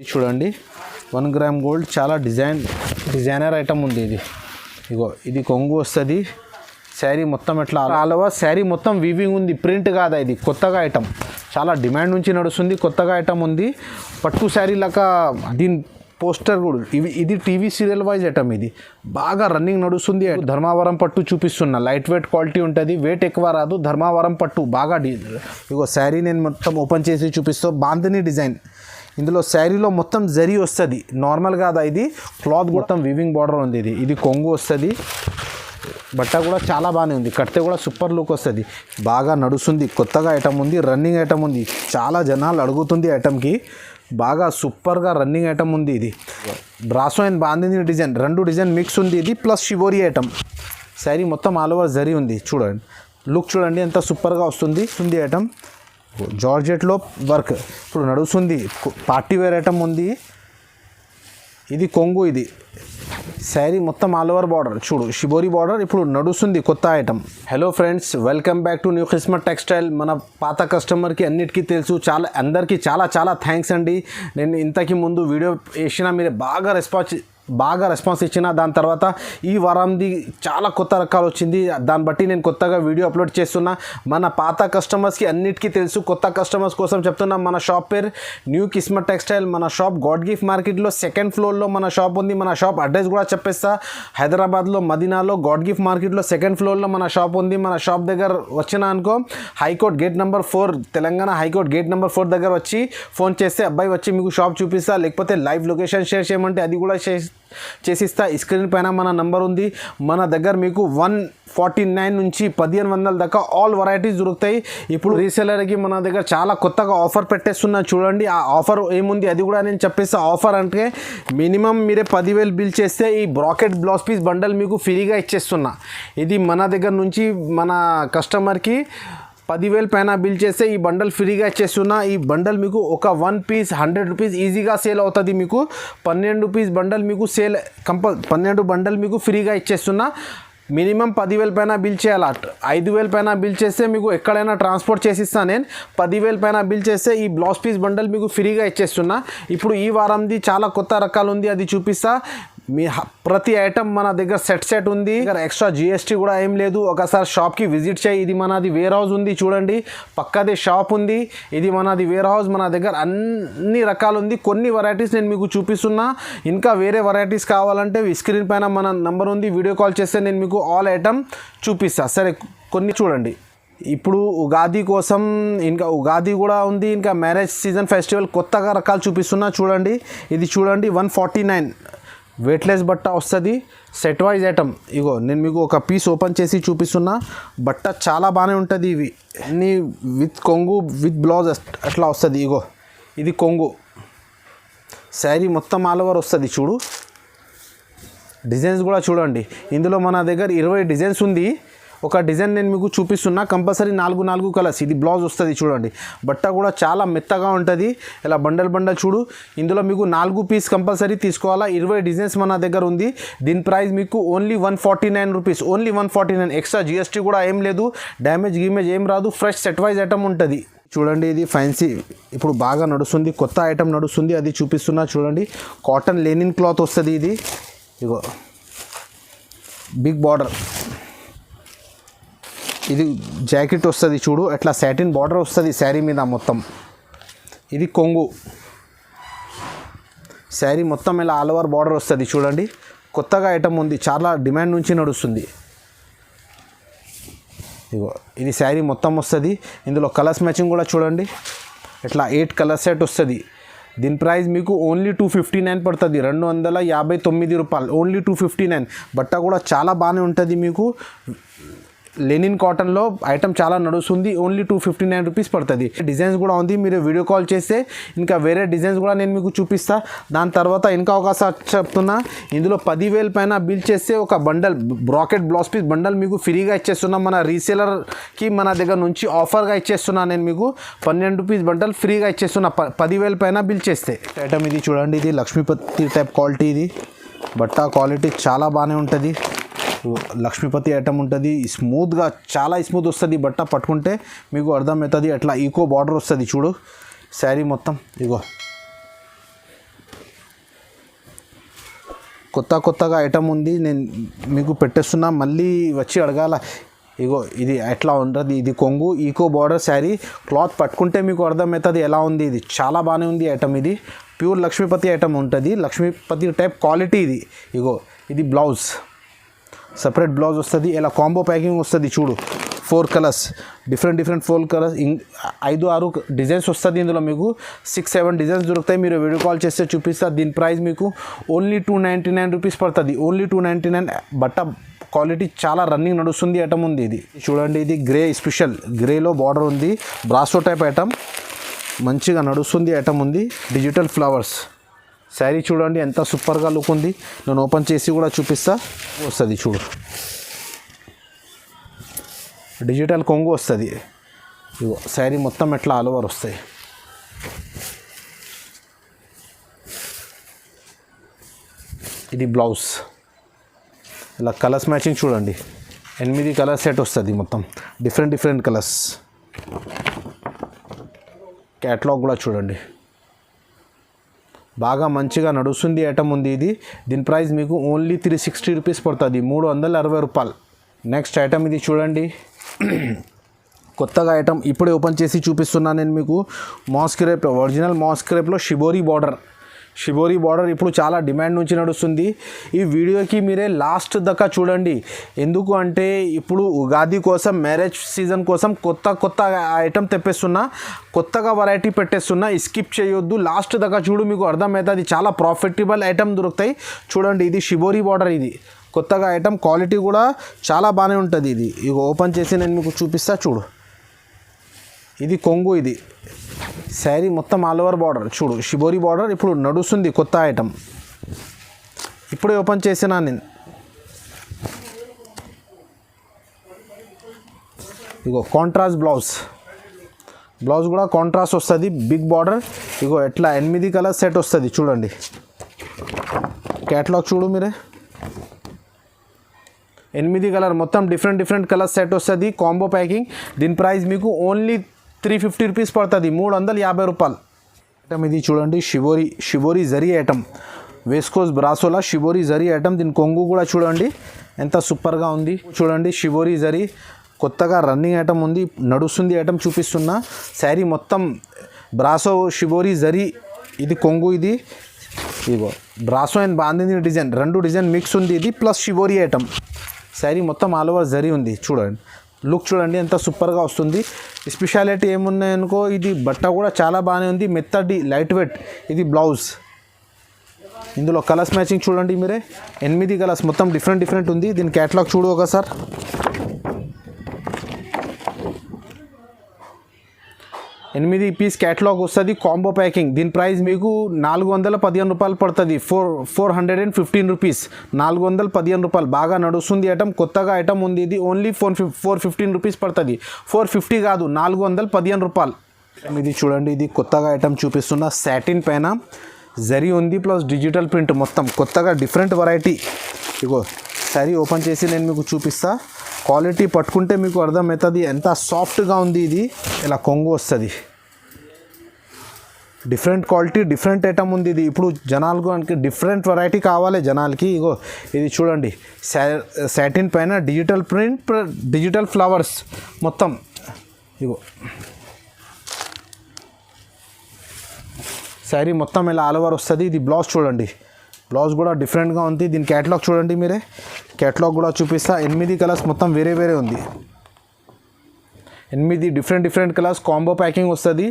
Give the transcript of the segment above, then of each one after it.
చూడండి 1 gram gold చాలా designer item ఉంది. ఇది కొంగు వస్తుంది. శారీ మొత్తం ఎట్లా ఆల్ ఓవర్ శారీ మొత్తం వీవింగ్ ఉంది, ప్రింట్ కాదా. ఇది కొత్తగా ఐటమ్, చాలా డిమాండ్ నుంచి నడుస్తుంది. కొత్తగా ఐటమ్ ఉంది, పట్టు శారీ లాగా. దీని పోస్టర్ కూడా ఇది టీవీ సీరియల్ వైజ్ ఐటమ్. ఇది బాగా రన్నింగ్ నడుస్తుంది. ధర్మావరం పట్టు చూపిస్తున్నా, లైట్ వెయిట్ క్వాలిటీ ఉంటుంది, వెయిట్ ఎక్కువ రాదు. ధర్మావరం పట్టు బాగా శారీ నేను మొత్తం ఓపెన్ చేసి చూపిస్తా. బాంధని డిజైన్, ఇందులో శారీలో మొత్తం జరీ వస్తుంది, నార్మల్ కాదా. ఇది క్లాత్ మొత్తం వీవింగ్ బార్డర్ ఉంది. ఇది కొంగు వస్తుంది. బట్ట కూడా చాలా బాగానే ఉంది, కడితే కూడా సూపర్ లుక్ వస్తుంది. బాగా నడుస్తుంది, కొత్తగా ఐటమ్ ఉంది, రన్నింగ్ ఐటమ్ ఉంది. చాలా జనాలు అడుగుతుంది ఐటమ్కి, బాగా సూపర్గా రన్నింగ్ ఐటమ్ ఉంది. ఇది brasso and bandhani design, 2 design mix ఉంది. ఇది ప్లస్ షివోరీ ఐటమ్. శారీ మొత్తం ఆల్ ఓవర్ జరీ ఉంది. చూడండి లుక్, చూడండి ఎంత సూపర్గా వస్తుంది ఐటమ్. జార్జెట్లో వర్క్ ఇప్పుడు నడుస్తుంది, పార్టీ వేర్ ఐటమ్ ఉంది. ఇది కొంగు. ఇది శారీ మొత్తం ఆల్ ఓవర్ బార్డర్, చూడు షిబోరి బార్డర్ ఇప్పుడు నడుస్తుంది, కొత్త item. Hello friends, welcome back to new Kismat textile. మన పాత కస్టమర్కి అన్నిటికీ తెలుసు, అందరికీ చాలా థ్యాంక్స్ అండి. నేను ఇంతకి ముందు వీడియో వేసినా మీరు బాగా రెస్పాన్స్ ఇచ్చిన. దాని తర్వాత ఈ వారంది చాలా కొత్త రకాలు వచ్చింది, దాన్ని బట్టి నేను కొత్తగా వీడియో అప్లోడ్ చేస్తున్నా. మన పాత కస్టమర్స్కి అన్నిటికీ తెలుసు, కొత్త కస్టమర్స్ కోసం చెప్తున్నా. మన షాప్ పేరు న్యూ కిస్మత్ టెక్స్టైల్. మన షాప్ గాడ్ గిఫ్ట్ మార్కెట్లో 2nd ఫ్లోర్లో మన షాప్ ఉంది. మన షాప్ అడ్రస్ కూడా చెప్పేస్తా. హైదరాబాద్లో మదీనాలో గాడ్ గిఫ్ట్ మార్కెట్లో 2nd ఫ్లోర్లో మన షాప్ ఉంది. మన షాప్ దగ్గర వచ్చినా అనుకో, high court gate number 4, Telangana high court gate number 4 దగ్గర వచ్చి ఫోన్ చేస్తే అబ్బాయి వచ్చి మీకు షాప్ చూపిస్తా. లేకపోతే లైవ్ లొకేషన్ షేర్ చేయమంటే అది కూడా చేసిస్తా. స్క్రీన్ పైన మన నంబర్ ఉంది. మన దగ్గర మీకు 149 నుంచి 1500 దాకా ఆల్ వెరైటీస్ దొరుకుతాయి. ఇప్పుడు రీసెలర్కి మన దగ్గర చాలా కొత్తగా ఆఫర్ పెట్టేస్తున్నా, చూడండి. ఆ ఆఫర్ ఏముంది అది కూడా నేను చెప్పేస్తా. ఆఫర్ అంటే మినిమం మీరే 10,000 బిల్ చేస్తే ఈ బ్రాకెట్ బ్లౌజ్ పీస్ బండల్ మీకు ఫ్రీగా ఇచ్చేస్తున్నా. ఇది మన దగ్గర నుంచి మన కస్టమర్కి 10,000 పైన బిల్ చేస్తే ఈ బండల్ ఫ్రీగా ఇచ్చేస్తున్నా. ఈ బండల్ మీకు ఒక 1 పీస్ 100 రూపీస్ ఈజీగా సేల్ అవుతుంది. మీకు 12 పీస్ బండల్ మీకు 12 బండల్ మీకు ఫ్రీగా ఇచ్చేస్తున్నా. మినిమం 10,000 పైన బిల్ చేయాలి. 5,000 పైన బిల్ చేస్తే మీకు ఎక్కడైనా ట్రాన్స్పోర్ట్ చేసిస్తాను నేను. 10,000 పైన బిల్ చేస్తే ఈ బ్లౌజ్ పీస్ బండల్ మీకు ఫ్రీగా ఇచ్చేస్తున్నా. ఇప్పుడు ఈ వారంది చాలా కొత్త రకాలు ఉంది, అది చూపిస్తా. మీ ప్రతి ఐటమ్ మన దగ్గర సెట్ ఉంది. ఎక్స్ట్రా GST కూడా ఏం లేదు. ఒకసారి షాప్కి విజిట్ చేయి. ఇది మనది వేర్ హౌస్ ఉంది, చూడండి పక్కదే షాప్ ఉంది. ఇది మనది వేర్ హౌస్. మన దగ్గర అన్ని రకాలు ఉంది. కొన్ని వెరైటీస్ నేను మీకు చూపిస్తున్నా. ఇంకా వేరే వెరైటీస్ కావాలంటే స్క్రీన్ పైన మన నంబర్ ఉంది, వీడియో కాల్ చేస్తే నేను మీకు ఆల్ ఐటమ్ చూపిస్తా. సరే, కొన్ని చూడండి. ఇప్పుడు ఉగాది కోసం ఇంకా ఉగాది కూడా ఉంది, ఇంకా మ్యారేజ్ సీజన్ ఫెస్టివల్ కొత్తగా రకాలు చూపిస్తున్నా. చూడండి ఇది చూడండి 149 వెయిట్లెస్ బట్ట వస్తుంది, సెట్ వైజ్ ఐటమ్. నేను మీకు ఒక పీస్ ఓపెన్ చేసి చూపిస్తున్నా. బట్ట చాలా బాగానే ఉంటుంది. ఇవి అన్నీ విత్ కొంగు విత్ బ్లౌజ్ అట్లా వస్తుంది. ఇది కొంగు. శారీ మొత్తం ఆల్ ఓవర్ వస్తుంది. చూడు డిజైన్స్ కూడా చూడండి. ఇందులో మన దగ్గర 20 డిజైన్స్ ఉంది. ఒక డిజైన్ నేను మీకు చూపిస్తున్నా. Compulsory 4 colours. ఇది బ్లౌజ్ వస్తుంది, చూడండి. బట్ట కూడా చాలా మెత్తగా ఉంటుంది. ఇలా బండల్ చూడు. ఇందులో మీకు 4 పీస్ కంపల్సరీ తీసుకోవాలా. 20 డిజైన్స్ మన దగ్గర ఉంది. దీని ప్రైస్ మీకు only 149 rupees, only 149. Extra GST కూడా ఏం లేదు, డ్యామేజ్ ఏం రాదు. ఫ్రెష్ సెట్ వైజ్ ఐటమ్ ఉంటుంది. చూడండి ఇది ఫ్యాన్సీ, ఇప్పుడు బాగా నడుస్తుంది, కొత్త ఐటమ్ నడుస్తుంది, అది చూపిస్తున్నా. చూడండి కాటన్ లెనిన్ క్లాత్ వస్తుంది. ఇది బిగ్ బార్డర్. ఇది జాకెట్ వస్తుంది, చూడు అట్లా సాటిన్ బార్డర్ వస్తుంది శారీ మీద మొత్తం. ఇది కొంగు. శారీ మొత్తం ఇలా ఆల్ ఓవర్ బార్డర్ వస్తుంది. చూడండి కొత్తగా ఐటమ్ ఉంది, చాలా డిమాండ్ నుంచి నడుస్తుంది. ఇది శారీ మొత్తం వస్తుంది. ఇందులో కలర్స్ మ్యాచింగ్ కూడా చూడండి. ఇట్లా 8 కలర్ సెట్ వస్తుంది. దీని ప్రైస్ మీకు ఓన్లీ 259 పడుతుంది, 259 రూపాయలు, ఓన్లీ 259. బట్ట కూడా చాలా బాగానే ఉంటుంది. మీకు లెనిన్ కాటన్లో ఐటమ్ చాలా నడుస్తుంది. ఓన్లీ 259 రూపీస్ పడుతుంది. డిజైన్స్ కూడా ఉంది, మీరు వీడియో కాల్ చేస్తే ఇంకా వేరే డిజైన్స్ కూడా నేను మీకు చూపిస్తా. దాని తర్వాత ఇంకా ఒకసారి చెప్తున్నా, ఇందులో 10,000 పైన బిల్ చేస్తే ఒక bundle bracket blouse piece bundle మీకు ఫ్రీగా ఇచ్చేస్తున్నా. మన రీసేలర్కి మన దగ్గర నుంచి ఆఫర్గా ఇచ్చేస్తున్నా. నేను మీకు 12 పీస్ బండల్ ఫ్రీగా ఇచ్చేస్తున్నా 10,000 పైన బిల్ చేస్తే. ఐటమ్ ఇది చూడండి, ఇది లక్ష్మీపతి టైప్ క్వాలిటీ. ఇది బట్ట క్వాలిటీ చాలా బాగానే ఉంటుంది. లక్ష్మీపతి ఐటమ్ ఉంటుంది, స్మూత్గా చాలా స్మూత్ వస్తుంది. బట్ట పట్టుకుంటే మీకు అర్థమవుతుంది. అట్లా ఈకో బార్డర్ వస్తుంది. చూడు శారీ మొత్తం కొత్తగా ఐటమ్ ఉంది, నేను మీకు పెట్టేస్తున్నా, మళ్ళీ వచ్చి అడగాల. ఇగో ఇది ఎట్లా ఉంటుంది, ఇది కొంగు ఈకో బార్డర్ శారీ. క్లాత్ పట్టుకుంటే మీకు అర్థమవుతుంది ఎలా ఉంది. ఇది చాలా బాగానే ఉంది ఐటమ్. ఇది ప్యూర్ లక్ష్మీపతి ఐటమ్ ఉంటుంది, లక్ష్మీపతి టైప్ క్వాలిటీ ఇది. ఇగో ఇది బ్లౌజ్, సపరేట్ బ్లౌజ్ వస్తుంది. ఇలా కాంబో ప్యాకింగ్ వస్తుంది చూడు. 4 కలర్స్, డిఫరెంట్ 4 కలర్స్, 5-6 డిజైన్స్ వస్తుంది. ఇందులో మీకు 6-7 డిజైన్స్ దొరుకుతాయి. మీరు వీడియో కాల్ చేస్తే చూపిస్తారు. దీని ప్రైస్ మీకు ఓన్లీ 299 రూపీస్ పడుతుంది. ఓన్లీ 299. బట్ట క్వాలిటీ చాలా రన్నింగ్ నడుస్తుంది ఐటమ్ ఉంది. ఇది చూడండి, ఇది గ్రే స్పెషల్, గ్రేలో బార్డర్ ఉంది, బ్రాసో టైప్ ఐటమ్, మంచిగా నడుస్తుంది ఐటమ్ ఉంది. డిజిటల్ ఫ్లవర్స్ శారీ చూడండి ఎంత సూపర్గా లుక్ ఉంది. నేను ఓపెన్ చేసి కూడా చూపిస్తా. వస్తుంది చూడు, డిజిటల్ కొంగు వస్తుంది. ఇగో శారీ మొత్తం ఎట్లా ఆల్ ఓవర్ వస్తాయి. ఇది బ్లౌజ్. ఇలా కలర్స్ మ్యాచింగ్ చూడండి, 8 కలర్ సెట్ వస్తుంది మొత్తం, డిఫరెంట్ కలర్స్. క్యాట్లాగ్ కూడా చూడండి, బాగా మంచిగా నడుస్తుంది ఐటమ్ ఉంది ఇది. దీని ప్రైస్ మీకు ఓన్లీ 360 రూపీస్ పడుతుంది, 360 రూపాయలు. నెక్స్ట్ ఐటమ్ ఇది చూడండి, కొత్తగా ఐటమ్ ఇప్పుడే ఓపెన్ చేసి చూపిస్తున్నాను నేను మీకు. మాస్క్ క్రేప్, ఒరిజినల్ మాస్క్ క్రేప్లో షిబోరి బార్డర్ ఇప్పుడు చాలా డిమాండ్ నుంచి నడుస్తుంది. ఈ వీడియోకి మీరే లాస్ట్ దాకా చూడండి. ఎందుకు అంటే ఇప్పుడు ఉగాది కోసం, మ్యారేజ్ సీజన్ కోసం కొత్త ఐటమ్ తెప్పిస్తున్నా, కొత్తగా వెరైటీ పెట్టేస్తున్నా. స్కిప్ చేయొద్దు, లాస్ట్ దాకా చూడు, మీకు అర్థమవుతుంది. చాలా ప్రాఫిటబుల్ ఐటమ్ దొరుకుతాయి. చూడండి, ఇది షిబోరి బార్డర్, ఇది కొత్తగా ఐటమ్, క్వాలిటీ కూడా చాలా బాగానే ఉంటుంది. ఇది ఇక ఓపెన్ చేసి నేను మీకు చూపిస్తా చూడు. ఇది కొంగు, ఇది శారీ మొత్తం ఆల్ ఓవర్ బార్డర్ చూడు, షిబోరి బార్డర్ ఇప్పుడు నడుస్తుంది, కొత్త ఐటమ్. ఇప్పుడే ఓపెన్ చేసినా నేను. ఇగో కాంట్రాస్ట్ బ్లౌజ్ కూడా కాంట్రాస్ట్ వస్తుంది, బిగ్ బార్డర్. ఇగో ఎట్లా 8 కలర్ సెట్ వస్తుంది చూడండి. క్యాటలాగ్ చూడు మీరే, 8 కలర్ మొత్తం డిఫరెంట్ కలర్ సెట్ వస్తుంది, కాంబో ప్యాకింగ్. దీని ప్రైస్ మీకు ఓన్లీ 350 రూపీస్ పడుతుంది, 350 రూపాయలు. ఐటమ్ ఇది చూడండి, షిబోరి జరీ ఐటమ్, వేస్కోస్ బ్రాసోలా షిబోరి జరీ ఐటమ్. దీని కొంగు కూడా చూడండి ఎంత సూపర్గా ఉంది. చూడండి, షిబోరి జరీ కొత్తగా రన్నింగ్ ఐటమ్ ఉంది, నడుస్తుంది ఐటమ్ చూపిస్తున్నా. శారీ మొత్తం బ్రాసో షిబోరి జరీ, ఇది కొంగు. ఇది ఇగో brasso and bandhani design, 2 design mix ఉంది. ఇది ప్లస్ షిబోరి ఐటమ్. శారీ మొత్తం ఆల్ ఓవర్ జరీ ఉంది. చూడండి, లుక్ చూడండి ఎంత సూపర్గా వస్తుంది. స్పెషాలిటీ ఏమున్నాయనుకో, ఇది బట్ట కూడా చాలా బాగానే ఉంది, మెత్తడి, లైట్ వెయిట్. ఇది బ్లౌజ్. ఇందులో కలర్స్ మ్యాచింగ్ చూడండి మీరే, 8 కలర్స్ మొత్తం డిఫరెంట్ ఉంది. దీని క్యాటలాగ్ చూడు ఒకసారి. 8 పీస్ క్యాటలాగ్ వస్తుంది, కాంబో ప్యాకింగ్. దీని ప్రైస్ మీకు 415 రూపాయలు పడుతుంది, 415 రూపీస్, 415 రూపాయలు. బాగా నడుస్తుంది ఐటమ్, కొత్తగా ఐటమ్ ఉంది. ఇది ఓన్లీ 415 రూపీస్ పడుతుంది, 450 కాదు, 415 రూపాయలు. ఇది చూడండి, ఇది కొత్తగా ఐటమ్ చూపిస్తున్న. సాటిన్ పైన జరీ ఉంది ప్లస్ డిజిటల్ ప్రింట్, మొత్తం కొత్తగా డిఫరెంట్ వెరైటీ. ఇగో శారీ ఓపెన్ చేసి నేను మీకు చూపిస్తా. క్వాలిటీ పట్టుకుంటే మీకు అర్థమవుతుంది ఎంత సాఫ్ట్గా ఉంది. ఇది ఇలా కొంగు వస్తుంది, డిఫరెంట్ క్వాలిటీ, డిఫరెంట్ ఐటమ్ ఉంది. ఇది ఇప్పుడు జనాలకు డిఫరెంట్ వెరైటీ కావాలి జనాలకి. ఇగో ఇది చూడండి, సాటిన్ పైన డిజిటల్ ప్రింట్, డిజిటల్ ఫ్లవర్స్ మొత్తం. ఇగో శారీ మొత్తం ఇలా ఆల్ ఓవర్ వస్తుంది. ఇది బ్లౌజ్ చూడండి, బ్లౌజ్ కూడా డిఫరెంట్గా ఉంది. దీని క్యాటలాగ్ చూడండి మీరే, క్యాటలాగ్ కూడా చూపిస్తా. 8 కలర్స్ మొత్తం వేరే ఉంది, 8 డిఫరెంట్ కలర్స్, కాంబో ప్యాకింగ్ వస్తుంది.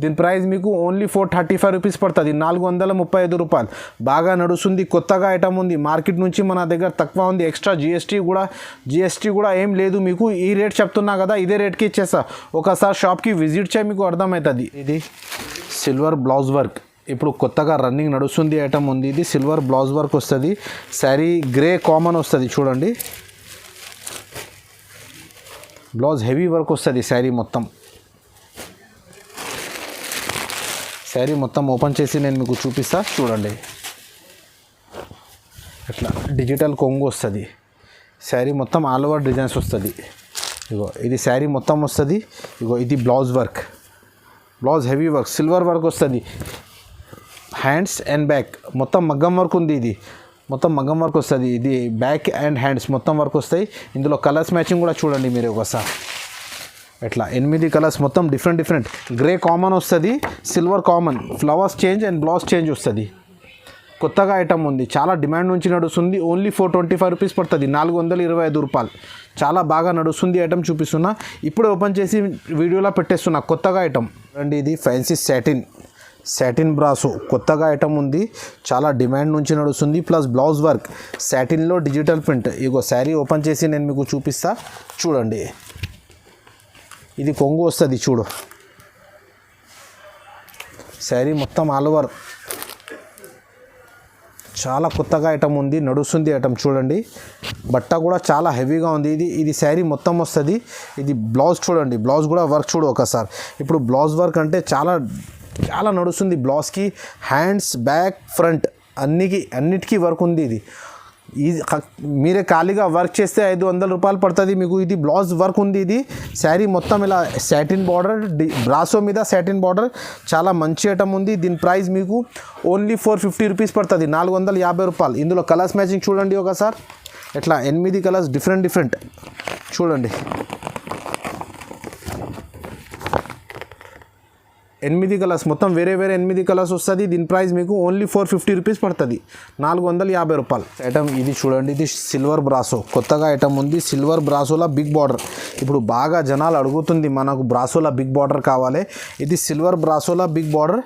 దీని ప్రైస్ మీకు ఓన్లీ 435 రూపీస్ పడుతుంది, 435 రూపాయలు. బాగా నడుస్తుంది, కొత్తగా ఐటమ్ ఉంది, మార్కెట్ నుంచి మన దగ్గర తక్కువ ఉంది. ఎక్స్ట్రా జిఎస్టీ కూడా ఏం లేదు. మీకు ఈ రేట్ చెప్తున్నా కదా, ఇదే రేట్కి ఇచ్చేస్తా. ఒకసారి షాప్కి విజిట్ చేయి, మీకు అర్థమవుతుంది. ఇది సిల్వర్ బ్లౌజ్ వర్క్, ఇప్పుడు కొత్తగా రన్నింగ్ నడుస్తుంది ఐటమ్ ఉంది. ఇది సిల్వర్ బ్లౌజ్ వర్క్ వస్తుంది. శారీ గ్రే కామన్ వస్తుంది చూడండి, బ్లౌజ్ హెవీ వర్క్ వస్తుంది. శారీ మొత్తం ఓపెన్ చేసి నేను మీకు చూపిస్తా చూడండి. ఇట్లా డిజిటల్ కొంగు వస్తుంది. శారీ మొత్తం ఆల్ ఓవర్ డిజైన్స్ వస్తుంది. ఇగో ఇది శారీ మొత్తం వస్తుంది. ఇగో ఇది blouse work, blouse heavy work, silver work వస్తుంది. హ్యాండ్స్ అండ్ బ్యాక్ మొత్తం మగ్గం వర్క్ ఉంది. ఇది మొత్తం మగ్గం వర్క్ వస్తుంది. ఇది బ్యాక్ అండ్ హ్యాండ్స్ మొత్తం వర్క్ వస్తాయి. ఇందులో కలర్స్ మ్యాచింగ్ కూడా చూడండి మీరు ఒకసారి. ఎట్లా 8 కలర్స్ మొత్తం డిఫరెంట్. గ్రే కామన్ వస్తుంది, silver common, flowers change and blouse change వస్తుంది. కొత్తగా ఐటమ్ ఉంది, చాలా డిమాండ్ నుంచి నడుస్తుంది. ఓన్లీ 425 రూపీస్ పడుతుంది, 425 రూపాయలు. చాలా బాగా నడుస్తుంది ఐటమ్ చూపిస్తున్నా. ఇప్పుడు ఓపెన్ చేసి వీడియోలో పెట్టేస్తున్నా కొత్తగా ఐటమ్ అండి. ఇది ఫ్యాన్సీ సాటిన్ బ్రాసో కొత్తగా ఐటమ్ ఉంది, చాలా డిమాండ్ నుంచి నడుస్తుంది. ప్లస్ బ్లౌజ్ వర్క్ సాటిన్లో డిజిటల్ ప్రింట్. ఇగో శారీ ఓపెన్ చేసి నేను మీకు చూపిస్తా చూడండి. ఇది కొంగు వస్తుంది చూడు. శారీ మొత్తం ఆల్ ఓవర్ చాలా కొత్తగా ఐటమ్ ఉంది, నడుస్తుంది ఐటమ్ చూడండి. బట్ట కూడా చాలా హెవీగా ఉంది. ఇది శారీ మొత్తం వస్తుంది. ఇది బ్లౌజ్ చూడండి, బ్లౌజ్ కూడా వర్క్ చూడు ఒకసారి. ఇప్పుడు బ్లౌజ్ వర్క్ అంటే చాలా నడుస్తుంది. బ్లౌజ్కి హ్యాండ్స్, బ్యాక్, ఫ్రంట్ అన్నిటికీ వర్క్ ఉంది. ఇది మీరే ఖాళీగా వర్క్ చేస్తే 500 రూపాయలు పడుతుంది మీకు. ఇది బ్లౌజ్ వర్క్ ఉంది. ఇది శారీ మొత్తం ఇలా సాటిన్ బార్డర్, బ్రాసో మీద సాటిన్ బార్డర్, చాలా మంచి ఐటమ్ ఉంది. దీని ప్రైస్ మీకు ఓన్లీ 450 రూపీస్ పడుతుంది, 450 రూపాయలు. ఇందులో కలర్స్ మ్యాచింగ్ చూడండి ఒకసారి. ఎట్లా 8 కలర్స్ డిఫరెంట్ చూడండి. 8 కలర్స్ మొత్తం వేరే 8 కలర్స్ వస్తుంది. దీని ప్రైస్ మీకు ఓన్లీ 450 రూపీస్ పడుతుంది, 450 రూపాయలు. ఐటమ్ ఇది చూడండి. ఇది సిల్వర్ బ్రాసో కొత్తగా ఐటమ్ ఉంది. సిల్వర్ బ్రాసోలా బిగ్ బార్డర్. ఇప్పుడు బాగా జనాలు అడుగుతుంది మనకు బ్రాసోలా బిగ్ బార్డర్ కావాలి. ఇది సిల్వర్ బ్రాసోలా బిగ్ బార్డర్.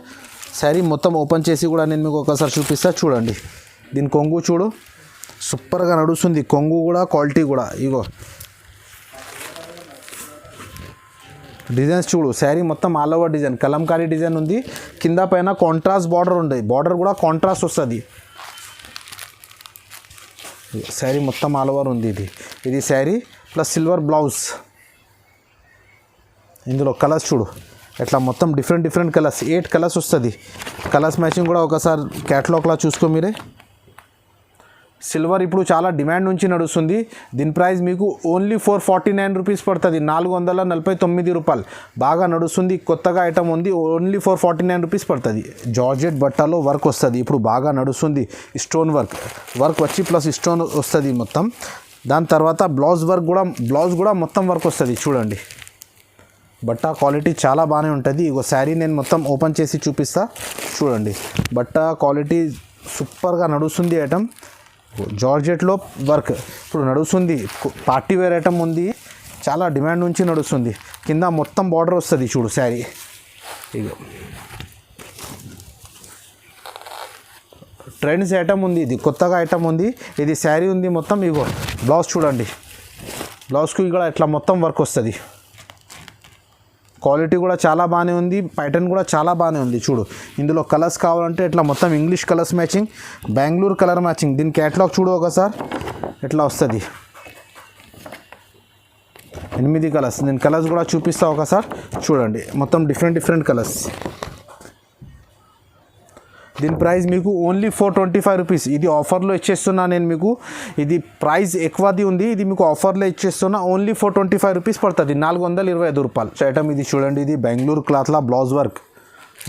శారీ మొత్తం ఓపెన్ చేసి కూడా నేను మీకు ఒకసారి చూపిస్తా చూడండి. దీని కొంగు చూడు, సూపర్గా నడుస్తుంది. కొంగు కూడా క్వాలిటీ కూడా. ఇగో డిజైన్స్ చూడు. శారీ మొత్తం all over design, Kalamkari design ఉంది. కింద పైన కాంట్రాస్ట్ బార్డర్ ఉంది. బార్డర్ కూడా కాంట్రాస్ట్ వస్తుంది. శారీ మొత్తం ఆల్ ఓవర్ ఉంది. ఇది శారీ ప్లస్ సిల్వర్ బ్లౌజ్. ఇందులో కలర్స్ చూడు ఎట్లా మొత్తం డిఫరెంట్ కలర్స్, 8 కలర్స్ వస్తుంది. కలర్స్ మ్యాచింగ్ కూడా ఒకసారి క్యాటలాగ్లా చూసుకో మీరే. సిల్వర్ ఇప్పుడు చాలా డిమాండ్ నుంచి నడుస్తుంది. దీని ప్రైస్ మీకు ఓన్లీ 449 రూపీస్ పడుతుంది, 449 రూపాయలు. బాగా నడుస్తుంది, కొత్తగా ఐటమ్ ఉంది. ఓన్లీ 449 రూపీస్ పడుతుంది. జార్జెట్ బట్టలో వర్క్ వస్తుంది. ఇప్పుడు బాగా నడుస్తుంది. స్టోన్ వర్క్ వచ్చి ప్లస్ స్టోన్ వస్తుంది మొత్తం. దాని తర్వాత బ్లౌజ్ కూడా మొత్తం వర్క్ వస్తుంది చూడండి. బట్ట క్వాలిటీ చాలా బాగానే ఉంటుంది. ఇగో శారీ నేను మొత్తం ఓపెన్ చేసి చూపిస్తా చూడండి. బట్ట క్వాలిటీ సూపర్గా నడుస్తుంది ఐటమ్. జార్జెట్లో వర్క్ ఇప్పుడు నడుస్తుంది. పార్టీ వేర్ ఐటమ్ ఉంది, చాలా డిమాండ్ నుంచి నడుస్తుంది. కింద మొత్తం బార్డర్ వస్తుంది చూడు శారీ. ఇగో ట్రెండ్స్ ఐటమ్ ఉంది. ఇది కొత్తగా ఐటమ్ ఉంది. ఇది శారీ ఉంది మొత్తం. ఇగో బ్లౌజ్ చూడండి. బ్లౌజ్కి ఇక్కడ ఇట్లా మొత్తం వర్క్ వస్తుంది. క్వాలిటీ కూడా చాలా బాగానే ఉంది. ప్యాటర్న్ కూడా చాలా బాగానే ఉంది చూడు. ఇందులో కలర్స్ కావాలంటే ఇట్లా మొత్తం English colours matching, Bengaluru colour matching. దీని క్యాటలాగ్ చూడు ఒకసారి ఎట్లా వస్తుంది. 8 కలర్స్. నేను కలర్స్ కూడా చూపిస్తా ఒకసారి చూడండి. మొత్తం డిఫరెంట్ కలర్స్. దీని ప్రైస్ మీకు ఓన్లీ 425 రూపీస్. ఇది ఆఫర్లో ఇచ్చేస్తున్నా నేను మీకు. ఇది ప్రైస్ ఎక్కువది ఉంది. ఇది మీకు ఆఫర్లో ఇచ్చేస్తున్నా. ఓన్లీ 425 రూపీస్ పడుతుంది, 425 రూపాయలు. ఐటమ్ ఇది చూడండి. ఇది బెంగళూరు క్లాత్లా బ్లౌజ్ వర్క్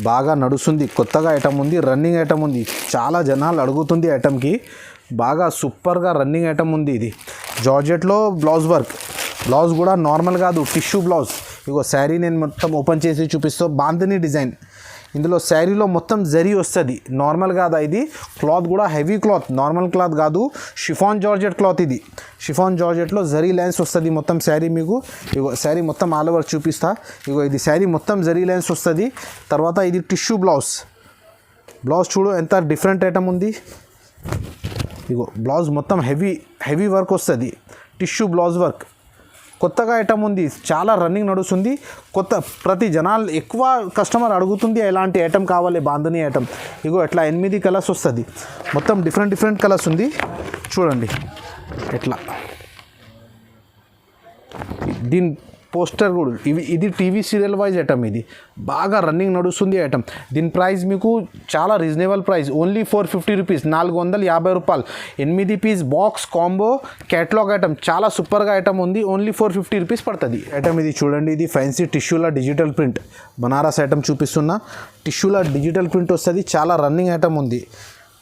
బాగా నడుస్తుంది. కొత్తగా ఐటమ్ ఉంది, రన్నింగ్ ఐటమ్ ఉంది. చాలా జనాలు అడుగుతుంది ఐటమ్కి. బాగా సూపర్గా రన్నింగ్ ఐటమ్ ఉంది. ఇది జార్జెట్లో బ్లౌజ్ వర్క్. బ్లౌజ్ కూడా నార్మల్ కాదు, టిష్యూ బ్లౌజ్. ఇగో శారీ నేను మొత్తం ఓపెన్ చేసి చూపిస్తా. బాంధనీ డిజైన్. ఇందులో శారీలో మొత్తం జరీ వస్తుంది, నార్మల్ కాదా. ఇది క్లాత్ కూడా హెవీ క్లాత్, నార్మల్ క్లాత్ కాదు. Chiffon georgette cloth. ఇది షిఫాన్ జార్జెట్లో జరీ లైన్స్ వస్తుంది మొత్తం శారీ మీకు. ఇగో శారీ మొత్తం ఆల్ ఓవర్ చూపిస్తా. ఇగో ఇది శారీ మొత్తం జరీ లైన్స్ వస్తుంది. తర్వాత ఇది టిష్యూ బ్లౌజ్. చూడు ఎంత డిఫరెంట్ ఐటమ్ ఉంది. ఇగో బ్లౌజ్ మొత్తం హెవీ వర్క్ వస్తుంది. Tissue blouse work. కొత్తగా ఐటమ్ ఉంది, చాలా రన్నింగ్ నడుస్తుంది. ప్రతి జనాలు ఎక్కువ కస్టమర్ అడుగుతుంది ఎలాంటి ఐటమ్ కావాలి, బాంధనీ ఐటమ్. ఇగో ఎట్లా 8 కలర్స్ వస్తుంది. మొత్తం డిఫరెంట్ కలర్స్ ఉంది చూడండి. ఎట్లా దీని పోస్టర్ కూడా ఇది టీవీ సీరియల్ వైజ్ ఐటమ్. ఇది బాగా రన్నింగ్ నడుస్తుంది ఐటమ్. దీని ప్రైస్ మీకు చాలా రీజనబుల్ ప్రైస్, ఓన్లీ 450 రూపీస్, 450 రూపాయలు. 8 piece box combo catalogue item. చాలా సూపర్గా ఐటమ్ ఉంది. ఓన్లీ 450 రూపీస్ పడుతుంది ఐటమ్. ఇది చూడండి. ఇది ఫ్యాన్సీ టిష్యూలా డిజిటల్ ప్రింట్ బనారస్ ఐటమ్ చూపిస్తున్నా. టిష్యూలా డిజిటల్ ప్రింట్ వస్తుంది. చాలా రన్నింగ్ ఐటమ్ ఉంది.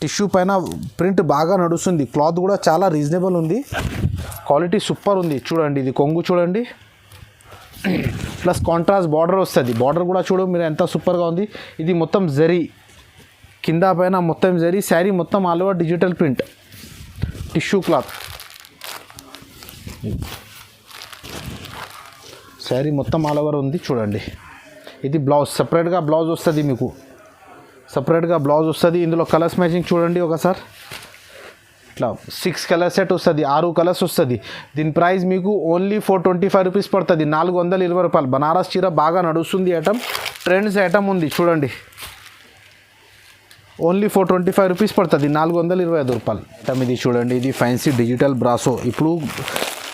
టిష్యూ పైన ప్రింట్ బాగా నడుస్తుంది. క్లాత్ కూడా చాలా రీజనబుల్ ఉంది, క్వాలిటీ సూపర్ ఉంది. చూడండి ఇది కొంగు చూడండి, ప్లస్ కాంట్రాస్ట్ బార్డర్ వస్తుంది. బార్డర్ కూడా చూడు మీరు ఎంత సూపర్గా ఉంది. ఇది మొత్తం జరీ, కింద పైన మొత్తం జరీ. శారీ మొత్తం all over digital print, tissue cloth. Sari మొత్తం ఆల్ ఓవర్ ఉంది చూడండి. ఇది బ్లౌజ్, సపరేట్గా బ్లౌజ్ వస్తుంది మీకు, సపరేట్గా బ్లౌజ్ వస్తుంది. ఇందులో కలర్స్ మ్యాచింగ్ చూడండి ఒకసారి. ఇట్లా 6 కలర్ సెట్ వస్తుంది, 6 కలర్స్ వస్తుంది. దీని ప్రైస్ మీకు ఓన్లీ 425 రూపీస్ పడుతుంది, 420 రూపాయలు. బనారస్ చీర బాగా నడుస్తుంది ఐటమ్, ట్రెండ్స్ ఐటమ్ ఉంది చూడండి. ఓన్లీ 425 రూపీస్ పడుతుంది, 425 రూపాయలు ఐటమ్. ఇది చూడండి, ఇది ఫ్యాన్సీ డిజిటల్ బ్రాసో. ఇప్పుడు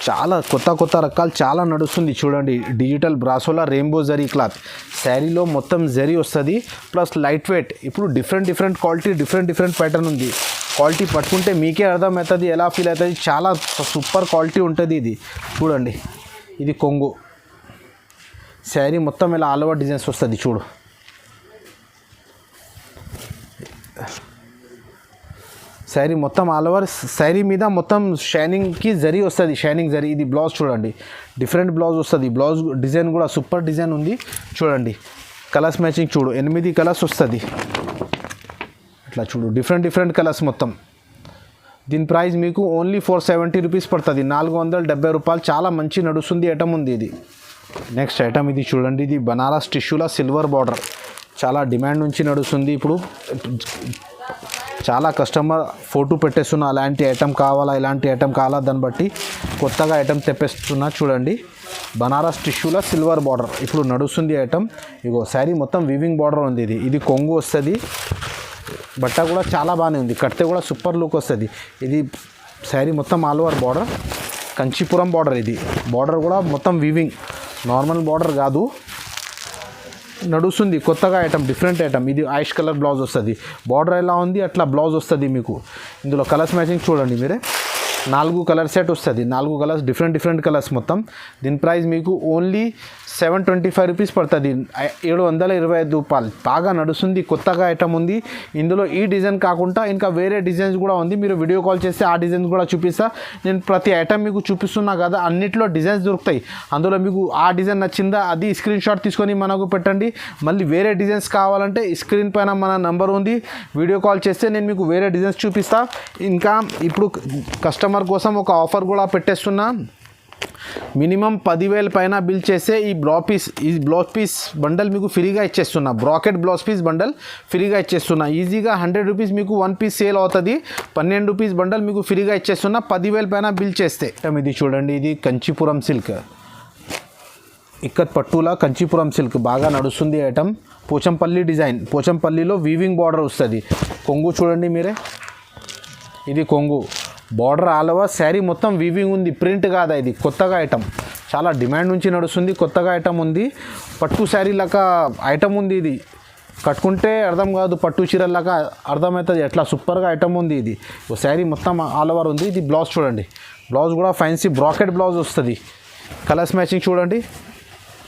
చాలా కొత్త రకాలు చాలా నడుస్తుంది చూడండి. డిజిటల్ బ్రాసోలా రెయిన్బో జరీ క్లాత్, శారీలో మొత్తం జరీ వస్తుంది, ప్లస్ లైట్ వెయిట్. ఇప్పుడు డిఫరెంట్ క్వాలిటీ, డిఫరెంట్ ప్యాటర్న్ ఉంది. క్వాలిటీ పట్టుకుంటే మీకే అర్థమవుతుంది ఎలా ఫీల్ అవుతుంది. చాలా సూపర్ క్వాలిటీ ఉంటుంది ఇది చూడండి. ఇది కొంగు, శారీ మొత్తం ఇలా ఆల్ ఓవర్ డిజైన్స్ వస్తుంది చూడు. శారీ మొత్తం ఆల్ ఓవర్, శారీ మీద మొత్తం షైనింగ్కి జరీ వస్తుంది, షైనింగ్ జరీ. ఇది బ్లౌజ్ చూడండి, డిఫరెంట్ బ్లౌజ్ వస్తుంది. బ్లౌజ్ డిజైన్ కూడా సూపర్ డిజైన్ ఉంది చూడండి. కలర్స్ మ్యాచింగ్ చూడు, 8 కలర్స్ వస్తుంది. ఇట్లా చూడు, డిఫరెంట్ కలర్స్ మొత్తం. దీని ప్రైస్ మీకు ఓన్లీ 470 రూపీస్ పడుతుంది, 470 రూపాయలు. చాలా మంచి నడుస్తుంది ఐటమ్ ఉంది ఇది. నెక్స్ట్ ఐటమ్ ఇది చూడండి, ఇది బనారస్ టిష్యూలో సిల్వర్ బార్డర్, చాలా డిమాండ్ నుంచి నడుస్తుంది. ఇప్పుడు చాలా కస్టమర్ ఫోటో పెట్టేస్తున్నా, అలాంటి ఐటమ్ కావాలా, ఇలాంటి ఐటమ్ కావాలా, దాన్ని బట్టి కొత్తగా ఐటమ్ తెప్పిస్తున్నా చూడండి. బనారస్ టిష్యూలో సిల్వర్ బార్డర్ ఇప్పుడు నడుస్తుంది ఐటమ్. ఇగో శారీ మొత్తం వీవింగ్ బార్డర్ ఉంది. ఇది కొంగు వస్తుంది, బట్ట కూడా చాలా బాగానే ఉంది, కడితే కూడా సూపర్ లుక్ వస్తుంది. ఇది శారీ మొత్తం all over border, Kanchipuram border. ఇది బార్డర్ కూడా మొత్తం వీవింగ్, నార్మల్ బార్డర్ కాదు, నడుస్తుంది కొత్తగా ఐటమ్, డిఫరెంట్ ఐటమ్. ఇది ఐష్ కలర్ బ్లౌజ్ వస్తుంది, బార్డర్ ఎలా ఉంది అట్లా బ్లౌజ్ వస్తుంది మీకు. ఇందులో కలర్స్ మ్యాచింగ్ చూడండి మీరే, 4 కలర్ సెట్ వస్తుంది, 4 కలర్స్, డిఫరెంట్ కలర్స్ మొత్తం. దీని ప్రైస్ మీకు ఓన్లీ 725 రూపీస్ పడుతుంది, 725 రూపాయలు. బాగా నడుస్తుంది, కొత్తగా ఐటమ్ ఉంది. ఇందులో ఈ డిజైన్ కాకుండా ఇంకా వేరే డిజైన్స్ కూడా ఉంది. మీరు వీడియో కాల్ చేస్తే ఆ డిజైన్స్ కూడా చూపిస్తా. నేను ప్రతి ఐటమ్ మీకు చూపిస్తున్నా కదా, అన్నిట్లో డిజైన్స్ దొరుకుతాయి. అందులో మీకు ఆ డిజైన్ నచ్చిందా అది స్క్రీన్ షాట్ తీసుకొని మనకు పెట్టండి. మళ్ళీ వేరే డిజైన్స్ కావాలంటే స్క్రీన్ పైన మన నంబర్ ఉంది, వీడియో కాల్ చేస్తే నేను మీకు వేరే డిజైన్స్ చూపిస్తా. ఇంకా ఇప్పుడు కస్టమర్ కోసం ఒక ఆఫర్ కూడా పెట్టేస్తున్నా. మినిమం 10,000 పైన బిల్ చేస్తే ఈ బ్లౌజ్ పీస్ బండల్ మీకు ఫ్రీగా ఇచ్చేస్తున్నా. బ్రాకెట్ బ్లౌజ్ పీస్ బండల్ ఫ్రీగా ఇచ్చేస్తున్నా. ఈజీగా 100 రూపీస్ మీకు 1 పీస్ సేల్ అవుతుంది. 12 రూపీస్ బండల్ మీకు ఫ్రీగా ఇచ్చేస్తున్నా 10,000 పైన బిల్ చేస్తే. ఇది చూడండి, ఇది కంచీపురం సిల్క్, ఇక్కత్ పట్టులా కంచీపురం సిల్క్ బాగా నడుస్తుంది ఐటమ్. పోచంపల్లి డిజైన్, పోచంపల్లిలో వీవింగ్ బార్డర్ వస్తుంది. కొంగు చూడండి మీరే, ఇది కొంగు బార్డర్ ఆల్ ఓవర్. శారీ మొత్తం వీవింగ్ ఉంది, ప్రింట్ కాదా. ఇది కొత్తగా ఐటమ్, చాలా డిమాండ్ నుంచి నడుస్తుంది, కొత్తగా ఐటమ్ ఉంది. పట్టు శారీ లాగా ఐటమ్ ఉంది. ఇది కట్టుకుంటే అర్థం కాదు, పట్టు చీరలాగా అర్థమవుతుంది, ఎట్లా సూపర్గా ఐటమ్ ఉంది. ఇది శారీ మొత్తం ఆల్ ఓవర్ ఉంది. ఇది బ్లౌజ్ చూడండి, బ్లౌజ్ కూడా ఫ్యాన్సీ బ్రాకెట్ బ్లౌజ్ వస్తుంది. కలర్స్ మ్యాచింగ్ చూడండి,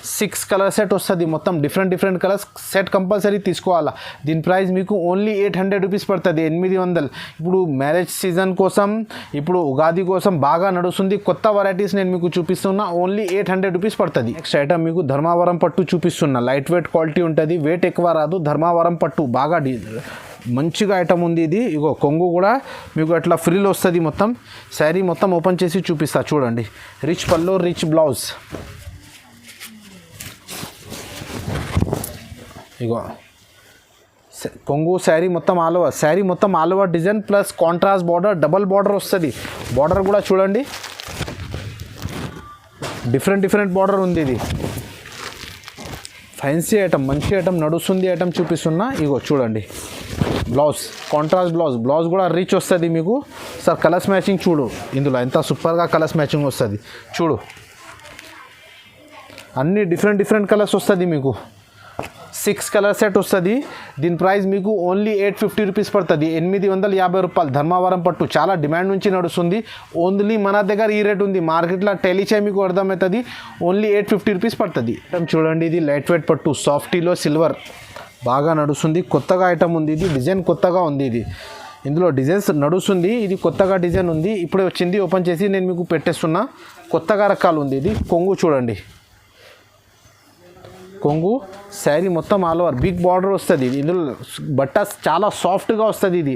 6 కలర్ సెట్ వస్తుంది మొత్తం, డిఫరెంట్ కలర్స్ సెట్ కంపల్సరీ తీసుకోవాలా. దీని ప్రైస్ మీకు ఓన్లీ 800 రూపీస్ పడుతుంది, 800. ఇప్పుడు మ్యారేజ్ సీజన్ కోసం, ఇప్పుడు ఉగాది కోసం బాగా నడుస్తుంది. కొత్త వెరైటీస్ నేను మీకు చూపిస్తున్నా, ఓన్లీ 800 రూపీస్ పడుతుంది. నెక్స్ట్ ఐటమ్ మీకు ధర్మావరం పట్టు చూపిస్తున్నా. లైట్ వెయిట్ క్వాలిటీ ఉంటుంది, వెయిట్ ఎక్కువ రాదు. ధర్మావరం పట్టు బాగా మంచిగా ఐటమ్ ఉంది. ఇది ఇగో కొంగు కూడా మీకు అట్లా ఫ్రీలో వస్తుంది. మొత్తం శారీ మొత్తం ఓపెన్ చేసి చూపిస్తా చూడండి. రిచ్ పల్లో, రిచ్ బ్లౌజ్. ఇగో కొంగు శారీ మొత్తం ఆల్ ఓవర్, శారీ మొత్తం all over design plus contrast border, double border వస్తుంది. బార్డర్ కూడా చూడండి, డిఫరెంట్ బార్డర్ ఉంది. ఇది ఫ్యాన్సీ ఐటమ్, మంచి ఐటమ్ నడుస్తుంది ఐటమ్ చూపిస్తున్నా. ఇగో చూడండి బ్లౌజ్, కాంట్రాస్ట్ బ్లౌజ్. బ్లౌజ్ కూడా రిచ్ వస్తుంది మీకు. సార్ కలర్స్ మ్యాచింగ్ చూడు, ఇందులో ఎంత సూపర్గా కలర్స్ మ్యాచింగ్ వస్తుంది చూడు. అన్ని డిఫరెంట్ కలర్స్ వస్తుంది మీకు. 6 కలర్ సెట్ వస్తుంది. దీని ప్రైస్ మీకు ఓన్లీ 850 రూపీస్ పడుతుంది, 850 రూపాయలు. ధర్మావరం పట్టు చాలా డిమాండ్ నుంచి నడుస్తుంది. ఓన్లీ మన దగ్గర ఈ రేట్ ఉంది, మార్కెట్లో టెలిచే మీకు అర్థమవుతుంది. ఓన్లీ 850 రూపీస్ పడుతుంది. ఐటమ్ చూడండి, ఇది లైట్ వెయిట్ పట్టు, సాఫ్టీలో సిల్వర్ బాగా నడుస్తుంది. కొత్తగా ఐటమ్ ఉంది, ఇది డిజైన్ కొత్తగా ఉంది. ఇందులో డిజైన్స్ నడుస్తుంది. ఇది కొత్తగా డిజైన్ ఉంది, ఇప్పుడే వచ్చింది, ఓపెన్ చేసి నేను మీకు పెట్టేస్తున్నా. కొత్తగా రకాలు ఉంది. ఇది కొంగు చూడండి, కొంగు శారీ మొత్తం ఆల్ ఓవర్ బిగ్ బార్డర్ వస్తుంది. ఇందులో బట్ట చాలా సాఫ్ట్గా వస్తుంది. ఇది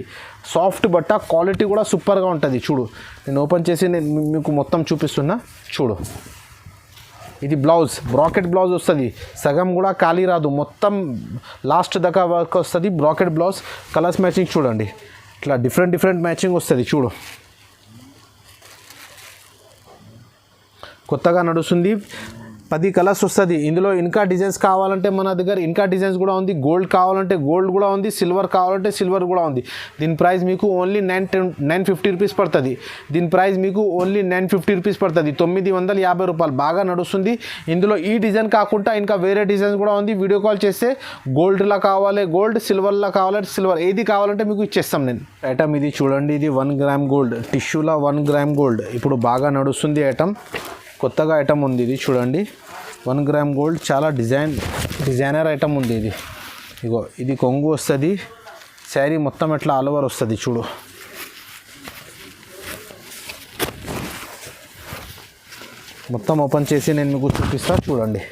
సాఫ్ట్ బట్ట, క్వాలిటీ కూడా సూపర్గా ఉంటుంది. చూడు, నేను ఓపెన్ చేసి నేను మీకు మొత్తం చూపిస్తున్నా. చూడు, ఇది బ్లౌజ్, బ్రాకెట్ బ్లౌజ్ వస్తుంది. సగం కూడా ఖాళీ రాదు, మొత్తం లాస్ట్ దాకా వర్క్ వస్తుంది. బ్రాకెట్ బ్లౌజ్, కలర్స్ మ్యాచింగ్ చూడండి, ఇట్లా డిఫరెంట్ మ్యాచింగ్ వస్తుంది. చూడు, కొత్తగా నడుస్తుంది. 10 కలర్స్ వస్తుంది. ఇందులో ఇంకా డిజైన్స్ కావాలంటే మన దగ్గర ఇంకా డిజైన్స్ కూడా ఉంది. గోల్డ్ కావాలంటే గోల్డ్ కూడా ఉంది, సిల్వర్ కావాలంటే సిల్వర్ కూడా ఉంది. దీని ప్రైస్ మీకు ఓన్లీ 950 రూపీస్ పడుతుంది. దీని ప్రైస్ మీకు ఓన్లీ 950 రూపీస్ పడుతుంది, 950 రూపాయలు. బాగా నడుస్తుంది. ఇందులో ఈ డిజైన్ కాకుండా ఇంకా వేరే డిజైన్స్ కూడా ఉంది. వీడియో కాల్ చేస్తే గోల్డ్లా కావాలి గోల్డ్, సిల్వర్లా కావాలంటే సిల్వర్, ఏది కావాలంటే మీకు ఇచ్చేస్తాం నేను. ఐటమ్ ఇది చూడండి, ఇది 1 గ్రామ్ గోల్డ్, టిష్యూలా 1 గ్రామ్ గోల్డ్. ఇప్పుడు బాగా నడుస్తుంది ఐటమ్, కొత్తగా ఐటమ్ ఉంది. ఇది చూడండి, 1 గ్రామ్ గోల్డ్, చాలా డిజైనర్ ఐటమ్ ఉంది. ఇది ఇగో, ఇది కొంగు వస్తుంది. శారీ మొత్తం ఎట్లా ఆల్ ఓవర్ వస్తుంది. చూడు, మొత్తం ఓపెన్ చేసి నేను మీకు చూపిస్తా. చూడండి,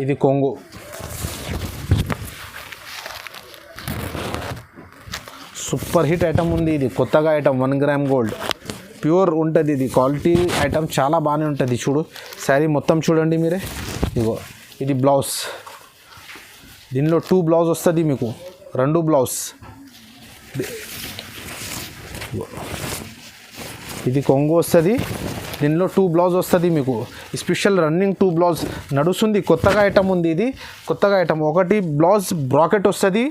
ఇది కొంగు, సూపర్ హిట్ ఐటమ్ ఉంది. ఇది కొత్తగా ఐటమ్, 1 గ్రామ్ గోల్డ్, ప్యూర్ ఉంటుంది. ఇది క్వాలిటీ ఐటమ్ చాలా బాగానే ఉంటుంది. చూడు, శారీ మొత్తం చూడండి మీరే. ఇగో, ఇది బ్లౌజ్, దీనిలో 2 బ్లౌజ్ వస్తుంది మీకు, 2 బ్లౌజ్. ఇది కొంగు వస్తుంది, దీనిలో 2 బ్లౌజ్ వస్తుంది మీకు. స్పెషల్ రన్నింగ్ 2 బ్లౌజ్ నడుస్తుంది. కొత్తగా ఐటమ్ ఉంది. ఇది కొత్తగా ఐటమ్. ఒకటి బ్లౌజ్ బ్రాకెట్ వస్తుంది,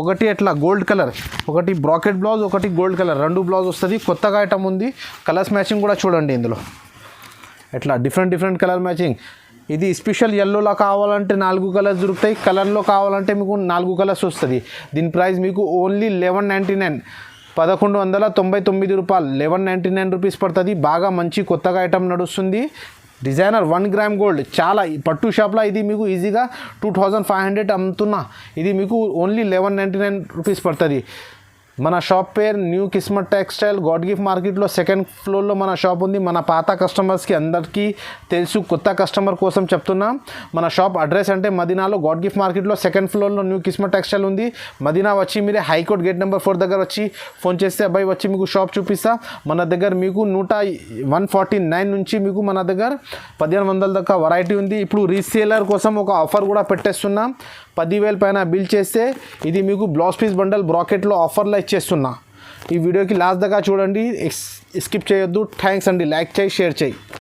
ఒకటి అట్లా గోల్డ్ కలర్, ఒకటి బ్రాకెట్ బ్లౌజ్, ఒకటి గోల్డ్ కలర్, 2 బ్లౌజ్ వస్తుంది. కొత్తగా ఐటమ్ ఉంది. కలర్స్ మ్యాచింగ్ కూడా చూడండి. ఇందులో ఎట్లా డిఫరెంట్ కలర్ మ్యాచింగ్. ఇది స్పెషల్ ఎల్లోలో కావాలంటే 4 కలర్స్ దొరుకుతాయి, కలర్లో కావాలంటే మీకు 4 కలర్స్ వస్తుంది. దీని ప్రైస్ మీకు ఓన్లీ 1199, 1199 రూపాయలు, 1199 రూపీస్ పడుతుంది. బాగా మంచి కొత్తగా ఐటమ్ నడుస్తుంది. డిజైనర్ 1 గ్రామ్ గోల్డ్, చాలా పట్టు షాప్లో ఇది మీకు ఈజీగా 2500 అమ్ముతున్నా. ఇది మీకు ఓన్లీ 1199 రూపీస్ పడుతుంది. మన షాప్ పేరు new Kismat textile, God gift మార్కెట్లో 2nd ఫ్లోర్లో మన షాప్ ఉంది. మన పాత కస్టమర్స్కి అందరికీ తెలుసు, కొత్త కస్టమర్ కోసం చెప్తున్నా. మన షాప్ అడ్రస్ అంటే మదీనాలో గాడ్ గిఫ్ట్ మార్కెట్లో 2nd ఫ్లోర్లో న్యూ కిస్మత్ టెక్స్టైల్ ఉంది. మదీనా వచ్చి మీరే హైకోర్ట్ గేట్ నెంబర్ 4 దగ్గర వచ్చి ఫోన్ చేస్తే అబ్బాయి వచ్చి మీకు షాప్ చూపిస్తా. మన దగ్గర మీకు 149 నుంచి మీకు మన దగ్గర 1500 దాకా వెరైటీ ఉంది. ఇప్పుడు రీసేలర్ కోసం ఒక ఆఫర్ కూడా పెట్టేస్తున్నాం. 10,000 పైన బిల్ చేస్తే ఇది మీకు బ్లౌజ్ పీస్ బండల్ బ్రాకెట్లో ఆఫర్లో ఇచ్చేస్తున్నా. ఈ వీడియోకి లాస్ట్ దాకా చూడండి, స్కిప్ చేయొద్దు. థ్యాంక్స్ అండి, లైక్ చేయి, షేర్ చేయి.